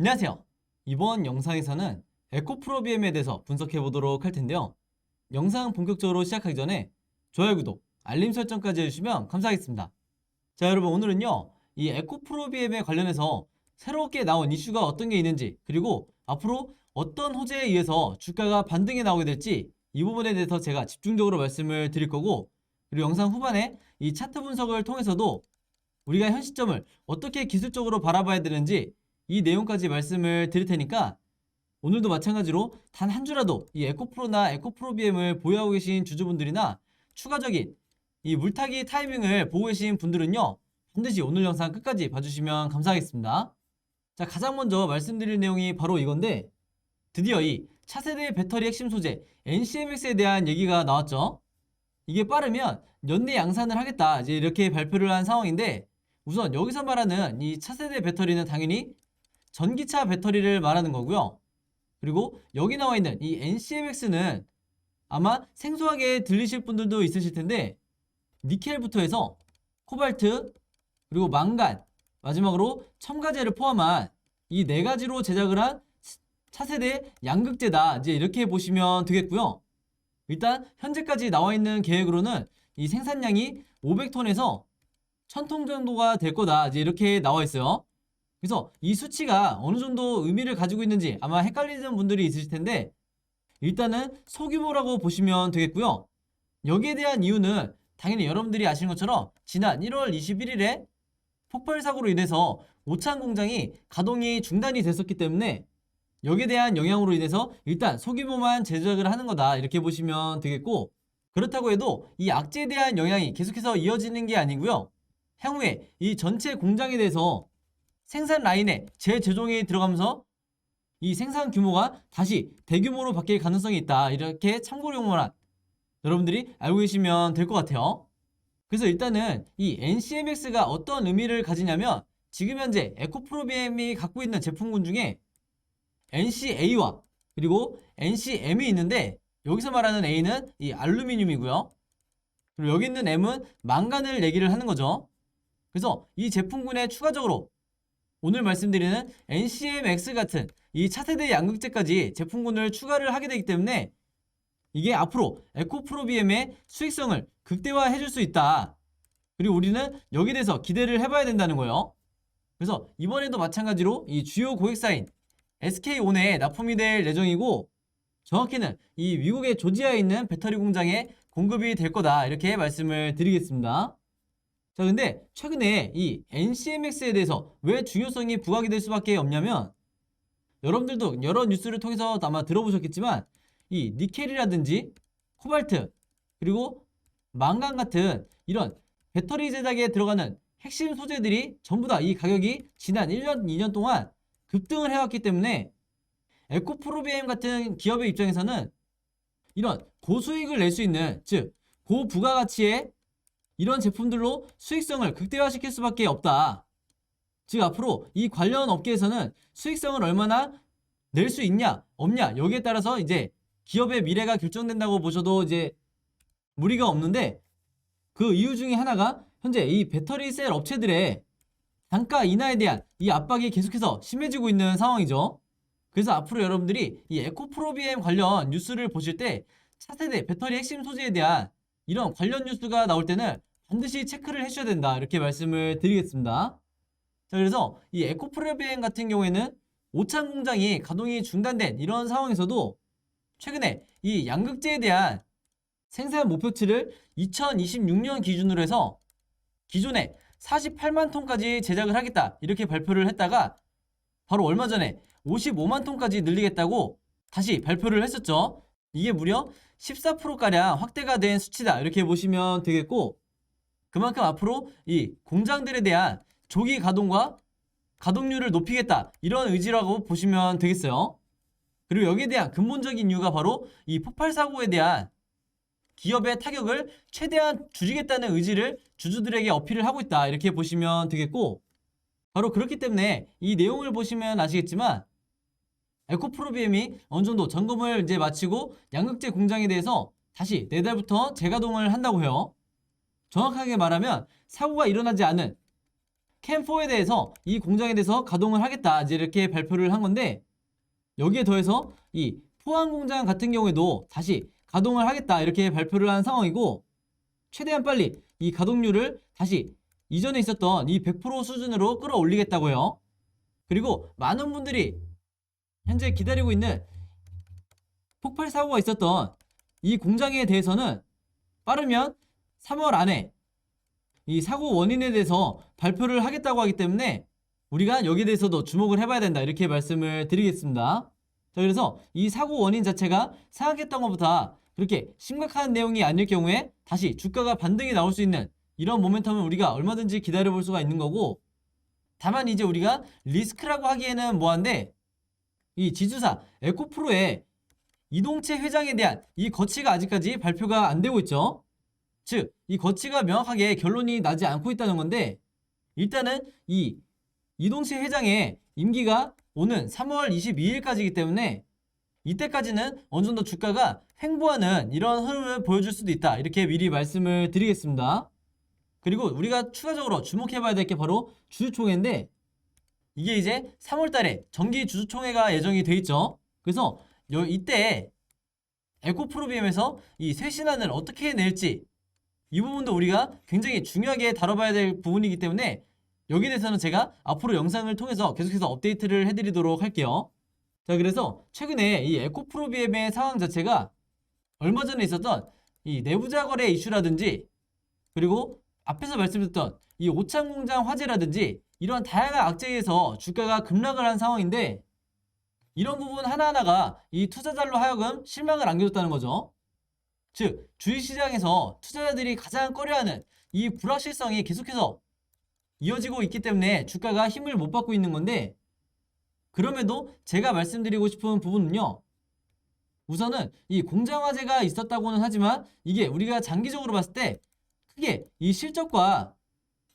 안녕하세요. 이번 영상에서는 에코프로비엠에 대해서 분석해 보도록 할 텐데요. 영상 본격적으로 시작하기 전에 좋아요, 구독, 알림 설정까지 해주시면 감사하겠습니다. 자, 여러분, 오늘은요, 이 에코프로비엠에 관련해서 새롭게 나온 이슈가 어떤 게 있는지, 그리고 앞으로 어떤 호재에 의해서 주가가 반등이 나오게 될지 이 부분에 대해서 제가 집중적으로 말씀을 드릴 거고, 그리고 영상 후반에 이 차트 분석을 통해서도 우리가 현 시점을 어떻게 기술적으로 바라봐야 되는지 이 내용까지 말씀을 드릴 테니까 오늘도 마찬가지로 단 한 주라도 이 에코프로나 에코프로비엠을 보유하고 계신 주주분들이나 추가적인 이 물타기 타이밍을 보고 계신 분들은요, 반드시 오늘 영상 끝까지 봐주시면 감사하겠습니다. 자, 가장 먼저 말씀드릴 내용이 바로 이건데, 드디어 이 차세대 배터리 핵심 소재 NCMX에 대한 얘기가 나왔죠. 이게 빠르면 연내 양산을 하겠다, 이제 이렇게 발표를 한 상황인데, 우선 여기서 말하는 이 차세대 배터리는 당연히 전기차 배터리를 말하는 거고요. 그리고 여기 나와 있는 이 NCMX는 아마 생소하게 들리실 분들도 있으실 텐데, 니켈부터 해서 코발트, 그리고 망간, 마지막으로 첨가제를 포함한 이 네 가지로 제작을 한 차세대 양극재다, 이제 이렇게 보시면 되겠고요. 일단 현재까지 나와 있는 계획으로는 이 생산량이 500톤에서 1000톤 정도가 될 거다, 이제 이렇게 나와 있어요. 그래서 이 수치가 어느 정도 의미를 가지고 있는지 아마 헷갈리는 분들이 있으실 텐데, 일단은 소규모라고 보시면 되겠고요. 여기에 대한 이유는 당연히 여러분들이 아시는 것처럼 지난 1월 21일에 폭발 사고로 인해서 오창 공장이 가동이 중단이 됐었기 때문에 여기에 대한 영향으로 인해서 일단 소규모만 제작을 하는 거다, 이렇게 보시면 되겠고, 그렇다고 해도 이 악재에 대한 영향이 계속해서 이어지는 게 아니고요. 향후에 이 전체 공장에 대해서 생산 라인에 재조정이 들어가면서 이 생산 규모가 다시 대규모로 바뀔 가능성이 있다, 이렇게 참고용어만 여러분들이 알고 계시면 될 것 같아요. 그래서 일단은 이 NCMX가 어떤 의미를 가지냐면, 지금 현재 에코프로비엠이 갖고 있는 제품군 중에 NCA와 그리고 NCM이 있는데, 여기서 말하는 A는 이 알루미늄이고요. 그리고 여기 있는 M은 망간을 얘기를 하는 거죠. 그래서 이 제품군에 추가적으로 오늘 말씀드리는 NCMX 같은 이 차세대 양극재까지 제품군을 추가를 하게 되기 때문에 이게 앞으로 에코프로비엠의 수익성을 극대화해 줄 수 있다. 그리고 우리는 여기에 대해서 기대를 해봐야 된다는 거예요. 그래서 이번에도 마찬가지로 이 주요 고객사인 SK온에 납품이 될 예정이고, 정확히는 이 미국의 조지아에 있는 배터리 공장에 공급이 될 거다, 이렇게 말씀을 드리겠습니다. 자, 근데 최근에 이 NCMX에 대해서 왜 중요성이 부각이 될 수밖에 없냐면, 여러분들도 여러 뉴스를 통해서 아마 들어보셨겠지만 이 니켈이라든지 코발트, 그리고 망간 같은 이런 배터리 제작에 들어가는 핵심 소재들이 전부 다 이 가격이 지난 1년, 2년 동안 급등을 해왔기 때문에 에코프로비엠 같은 기업의 입장에서는 이런 고수익을 낼 수 있는, 즉 고부가가치의 이런 제품들로 수익성을 극대화시킬 수밖에 없다. 즉 앞으로 이 관련 업계에서는 수익성을 얼마나 낼 수 있냐 없냐, 여기에 따라서 이제 기업의 미래가 결정된다고 보셔도 이제 무리가 없는데, 그 이유 중에 하나가 현재 이 배터리 셀 업체들의 단가 인하에 대한 이 압박이 계속해서 심해지고 있는 상황이죠. 그래서 앞으로 여러분들이 이 에코프로비엠 관련 뉴스를 보실 때 차세대 배터리 핵심 소재에 대한 이런 관련 뉴스가 나올 때는 반드시 체크를 해주셔야 된다, 이렇게 말씀을 드리겠습니다. 자, 그래서 이 에코프로비엠 같은 경우에는 오창 공장이 가동이 중단된 이런 상황에서도 최근에 이 양극재에 대한 생산 목표치를 2026년 기준으로 해서 기존에 48만 톤까지 제작을 하겠다, 이렇게 발표를 했다가 바로 얼마 전에 55만 톤까지 늘리겠다고 다시 발표를 했었죠. 이게 무려 14%가량 확대가 된 수치다, 이렇게 보시면 되겠고, 그만큼 앞으로 이 공장들에 대한 조기 가동과 가동률을 높이겠다, 이런 의지라고 보시면 되겠어요. 그리고 여기에 대한 근본적인 이유가 바로 이 폭발 사고에 대한 기업의 타격을 최대한 줄이겠다는 의지를 주주들에게 어필을 하고 있다, 이렇게 보시면 되겠고, 바로 그렇기 때문에 이 내용을 보시면 아시겠지만 에코프로비엠이 어느 정도 점검을 이제 마치고 양극재 공장에 대해서 다시 내달부터 재가동을 한다고 해요. 정확하게 말하면 사고가 일어나지 않은 캠4에 대해서 이 공장에 대해서 가동을 하겠다 이제 이렇게 발표를 한 건데, 여기에 더해서 이 포항 공장 같은 경우에도 다시 가동을 하겠다 이렇게 발표를 한 상황이고, 최대한 빨리 이 가동률을 다시 이전에 있었던 이 100% 수준으로 끌어올리겠다고요. 그리고 많은 분들이 현재 기다리고 있는 폭발 사고가 있었던 이 공장에 대해서는 빠르면 3월 안에 이 사고 원인에 대해서 발표를 하겠다고 하기 때문에 우리가 여기에 대해서도 주목을 해봐야 된다 이렇게 말씀을 드리겠습니다. 자, 그래서 이 사고 원인 자체가 생각했던 것보다 그렇게 심각한 내용이 아닐 경우에 다시 주가가 반등이 나올 수 있는 이런 모멘텀을 우리가 얼마든지 기다려볼 수가 있는 거고, 다만 이제 우리가 리스크라고 하기에는 뭐한데, 이 지주사 에코프로의 이동채 회장에 대한 이 거치가 아직까지 발표가 안 되고 있죠. 즉, 이 거치가 명확하게 결론이 나지 않고 있다는 건데, 일단은 이 이동채 회장의 임기가 오는 3월 22일까지이기 때문에 이때까지는 어느 정도 주가가 횡보하는 이런 흐름을 보여줄 수도 있다 이렇게 미리 말씀을 드리겠습니다. 그리고 우리가 추가적으로 주목해봐야 될 게 바로 주주총회인데, 이게 이제 3월달에 정기 주주총회가 예정이 돼 있죠. 그래서 이때 에코프로비엠에서 이 쇄신안을 어떻게 낼지, 이 부분도 우리가 굉장히 중요하게 다뤄봐야 될 부분이기 때문에 여기에 대해서는 제가 앞으로 영상을 통해서 계속해서 업데이트를 해드리도록 할게요. 자, 그래서 최근에 이 에코프로비엠의 상황 자체가 얼마 전에 있었던 이 내부자 거래 이슈라든지, 그리고 앞에서 말씀드렸던 이 오창공장 화재라든지 이런 다양한 악재에 의해서 주가가 급락을 한 상황인데, 이런 부분 하나하나가 이 투자자로 하여금 실망을 안겨줬다는 거죠. 즉, 주식시장에서 투자자들이 가장 꺼려하는 이 불확실성이 계속해서 이어지고 있기 때문에 주가가 힘을 못 받고 있는 건데, 그럼에도 제가 말씀드리고 싶은 부분은요, 우선은 이 공장 화재가 있었다고는 하지만 이게 우리가 장기적으로 봤을 때 크게 이 실적과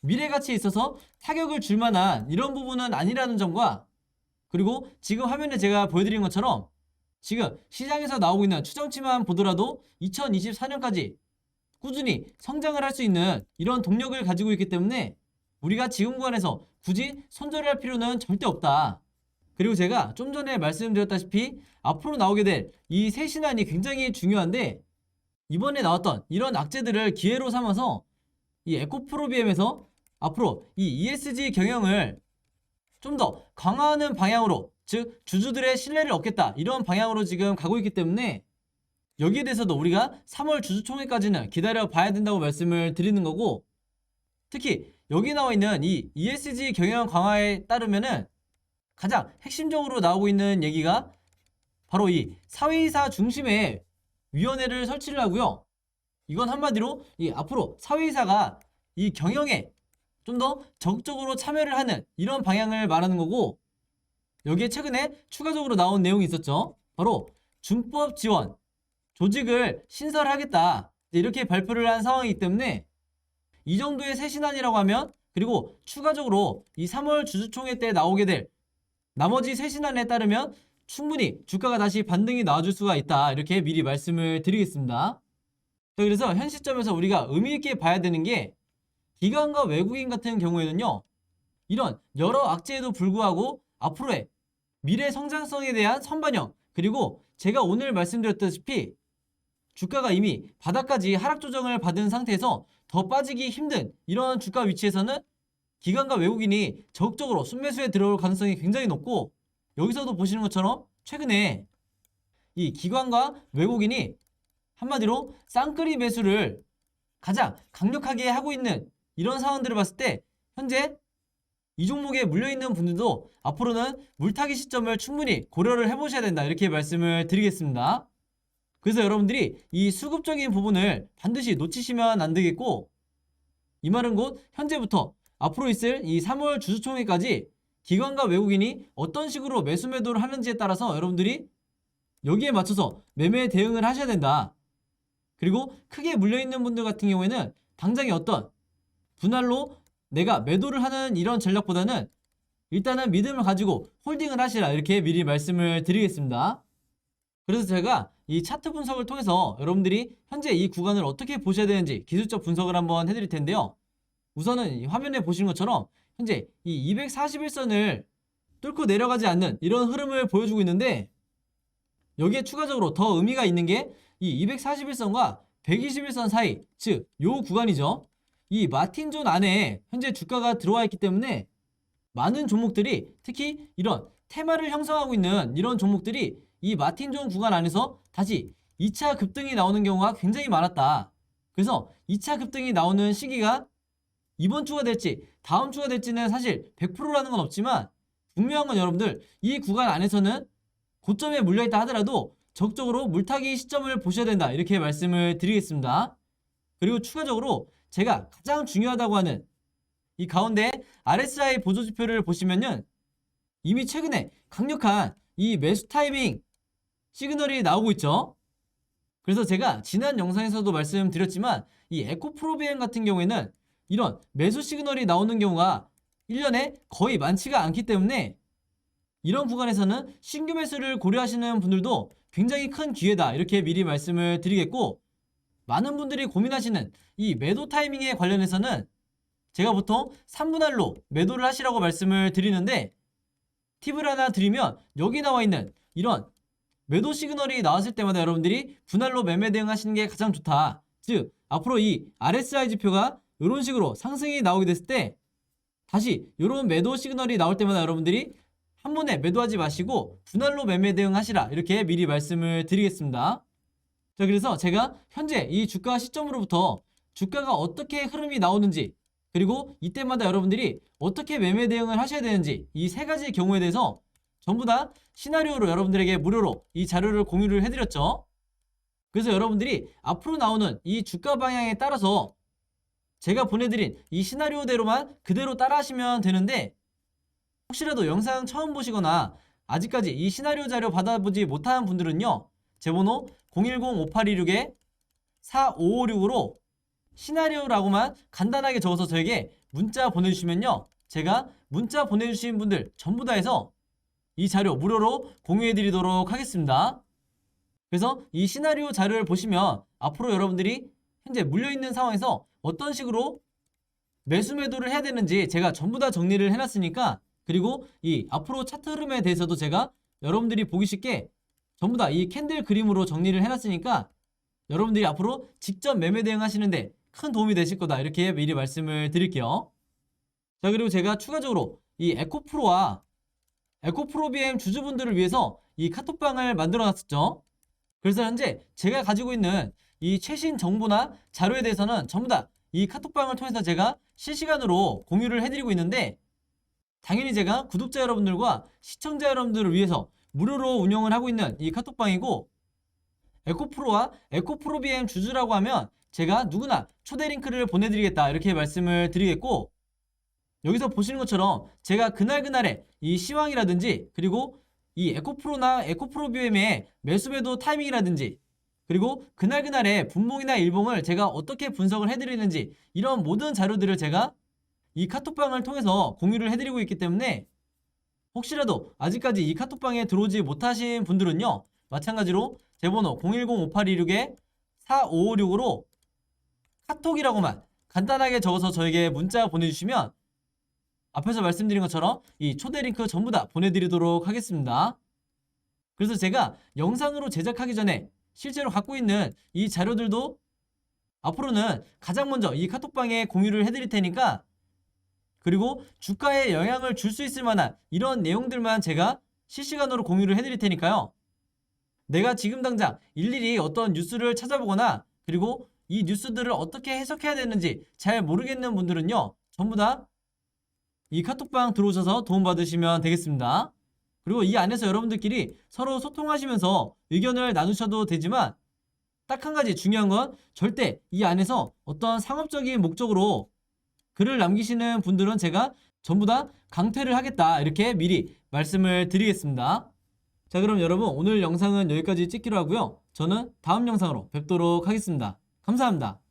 미래 가치에 있어서 타격을 줄 만한 이런 부분은 아니라는 점과, 그리고 지금 화면에 제가 보여드린 것처럼 지금 시장에서 나오고 있는 추정치만 보더라도 2024년까지 꾸준히 성장을 할 수 있는 이런 동력을 가지고 있기 때문에 우리가 지금 구간에서 굳이 손절할 필요는 절대 없다. 그리고 제가 좀 전에 말씀드렸다시피 앞으로 나오게 될 이 쇄신안이 굉장히 중요한데, 이번에 나왔던 이런 악재들을 기회로 삼아서 이 에코프로비엠에서 앞으로 이 ESG 경영을 좀 더 강화하는 방향으로, 즉 주주들의 신뢰를 얻겠다 이런 방향으로 지금 가고 있기 때문에 여기에 대해서도 우리가 3월 주주총회까지는 기다려 봐야 된다고 말씀을 드리는 거고, 특히 여기 나와 있는 이 ESG 경영 강화에 따르면은 가장 핵심적으로 나오고 있는 얘기가 바로 이 사회이사 중심의 위원회를 설치를 하고요. 이건 한마디로 이 앞으로 사회이사가 이 경영에 좀 더 적극적으로 참여를 하는 이런 방향을 말하는 거고, 여기에 최근에 추가적으로 나온 내용이 있었죠. 바로 준법 지원 조직을 신설하겠다 이렇게 발표를 한 상황이기 때문에 이 정도의 쇄신안이라고 하면, 그리고 추가적으로 이 3월 주주총회 때 나오게 될 나머지 쇄신안에 따르면 충분히 주가가 다시 반등이 나와줄 수가 있다 이렇게 미리 말씀을 드리겠습니다. 자, 그래서 현 시점에서 우리가 의미있게 봐야 되는 게, 기관과 외국인 같은 경우에는요, 이런 여러 악재에도 불구하고 앞으로의 미래 성장성에 대한 선반영, 그리고 제가 오늘 말씀드렸다시피 주가가 이미 바닥까지 하락 조정을 받은 상태에서 더 빠지기 힘든 이런 주가 위치에서는 기관과 외국인이 적극적으로 순매수에 들어올 가능성이 굉장히 높고, 여기서도 보시는 것처럼 최근에 이 기관과 외국인이 한마디로 쌍끌이 매수를 가장 강력하게 하고 있는 이런 상황들을 봤을 때 현재 이 종목에 물려있는 분들도 앞으로는 물타기 시점을 충분히 고려를 해보셔야 된다 이렇게 말씀을 드리겠습니다. 그래서 여러분들이 이 수급적인 부분을 반드시 놓치시면 안 되겠고, 이 말은 곧 현재부터 앞으로 있을 이 3월 주주총회까지 기관과 외국인이 어떤 식으로 매수 매도를 하는지에 따라서 여러분들이 여기에 맞춰서 매매 대응을 하셔야 된다. 그리고 크게 물려있는 분들 같은 경우에는 당장의 어떤 분할로 내가 매도를 하는 이런 전략보다는 일단은 믿음을 가지고 홀딩을 하시라 이렇게 미리 말씀을 드리겠습니다. 그래서 제가 이 차트 분석을 통해서 여러분들이 현재 이 구간을 어떻게 보셔야 되는지 기술적 분석을 한번 해드릴 텐데요. 우선은 이 화면에 보시는 것처럼 현재 이 241선을 뚫고 내려가지 않는 이런 흐름을 보여주고 있는데, 여기에 추가적으로 더 의미가 있는 게 이 241선과 121선 사이, 즉 요 구간이죠. 이 마틴존 안에 현재 주가가 들어와 있기 때문에 많은 종목들이, 특히 이런 테마를 형성하고 있는 이런 종목들이 이 마틴존 구간 안에서 다시 2차 급등이 나오는 경우가 굉장히 많았다. 그래서 2차 급등이 나오는 시기가 이번 주가 될지 다음 주가 될지는 사실 100%라는 건 없지만, 분명한 건 여러분들 이 구간 안에서는 고점에 물려있다 하더라도 적극적으로 물타기 시점을 보셔야 된다, 이렇게 말씀을 드리겠습니다. 그리고 추가적으로 제가 가장 중요하다고 하는 이 가운데 RSI 보조지표를 보시면은 이미 최근에 강력한 이 매수 타이밍 시그널이 나오고 있죠. 그래서 제가 지난 영상에서도 말씀드렸지만 이 에코프로비엠 같은 경우에는 이런 매수 시그널이 나오는 경우가 1년에 거의 많지가 않기 때문에 이런 구간에서는 신규 매수를 고려하시는 분들도 굉장히 큰 기회다, 이렇게 미리 말씀을 드리겠고, 많은 분들이 고민하시는 이 매도 타이밍에 관련해서는 제가 보통 3분할로 매도를 하시라고 말씀을 드리는데, 팁을 하나 드리면 여기 나와 있는 이런 매도 시그널이 나왔을 때마다 여러분들이 분할로 매매 대응하시는 게 가장 좋다. 즉 앞으로 이 RSI 지표가 이런 식으로 상승이 나오게 됐을 때 다시 이런 매도 시그널이 나올 때마다 여러분들이 한 번에 매도하지 마시고 분할로 매매 대응하시라, 이렇게 미리 말씀을 드리겠습니다. 자, 그래서 제가 현재 이 주가 시점으로부터 주가가 어떻게 흐름이 나오는지, 그리고 이때마다 여러분들이 어떻게 매매 대응을 하셔야 되는지, 이 세 가지 경우에 대해서 전부 다 시나리오로 여러분들에게 무료로 이 자료를 공유를 해드렸죠. 그래서 여러분들이 앞으로 나오는 이 주가 방향에 따라서 제가 보내드린 이 시나리오대로만 그대로 따라 하시면 되는데, 혹시라도 영상 처음 보시거나 아직까지 이 시나리오 자료 받아보지 못한 분들은요, 제 번호 010-5826-4556으로 시나리오라고만 간단하게 적어서 저에게 문자 보내주시면요, 제가 문자 보내주신 분들 전부 다 해서 이 자료 무료로 공유해드리도록 하겠습니다. 그래서 이 시나리오 자료를 보시면 앞으로 여러분들이 현재 물려있는 상황에서 어떤 식으로 매수 매도를 해야 되는지 제가 전부 다 정리를 해놨으니까, 그리고 이 앞으로 차트 흐름에 대해서도 제가 여러분들이 보기 쉽게 전부 다 이 캔들 그림으로 정리를 해놨으니까 여러분들이 앞으로 직접 매매 대응하시는데 큰 도움이 되실 거다, 이렇게 미리 말씀을 드릴게요. 자, 그리고 제가 추가적으로 이 에코프로와 에코프로비엠 주주분들을 위해서 이 카톡방을 만들어 놨었죠. 그래서 현재 제가 가지고 있는 이 최신 정보나 자료에 대해서는 전부 다 이 카톡방을 통해서 제가 실시간으로 공유를 해드리고 있는데, 당연히 제가 구독자 여러분들과 시청자 여러분들을 위해서 무료로 운영을 하고 있는 이 카톡방이고, 에코프로와 에코프로비엠 주주라고 하면 제가 누구나 초대 링크를 보내드리겠다, 이렇게 말씀을 드리겠고, 여기서 보시는 것처럼 제가 그날그날의 이 시황이라든지, 그리고 이 에코프로나 에코프로비엠의 매수매도 타이밍이라든지, 그리고 그날그날의 분봉이나 일봉을 제가 어떻게 분석을 해드리는지, 이런 모든 자료들을 제가 이 카톡방을 통해서 공유를 해드리고 있기 때문에 혹시라도 아직까지 이 카톡방에 들어오지 못하신 분들은요, 마찬가지로 제 번호 010-5826-4556으로 카톡이라고만 간단하게 적어서 저에게 문자 보내주시면 앞에서 말씀드린 것처럼 이 초대 링크 전부 다 보내드리도록 하겠습니다. 그래서 제가 영상으로 제작하기 전에 실제로 갖고 있는 이 자료들도 앞으로는 가장 먼저 이 카톡방에 공유를 해드릴 테니까, 그리고 주가에 영향을 줄 수 있을 만한 이런 내용들만 제가 실시간으로 공유를 해드릴 테니까요, 내가 지금 당장 일일이 어떤 뉴스를 찾아보거나 그리고 이 뉴스들을 어떻게 해석해야 되는지 잘 모르겠는 분들은요, 전부 다 이 카톡방 들어오셔서 도움받으시면 되겠습니다. 그리고 이 안에서 여러분들끼리 서로 소통하시면서 의견을 나누셔도 되지만, 딱 한 가지 중요한 건 절대 이 안에서 어떤 상업적인 목적으로 글을 남기시는 분들은 제가 전부 다 강퇴를 하겠다, 이렇게 미리 말씀을 드리겠습니다. 자, 그럼 여러분 오늘 영상은 여기까지 찍기로 하고요. 저는 다음 영상으로 뵙도록 하겠습니다. 감사합니다.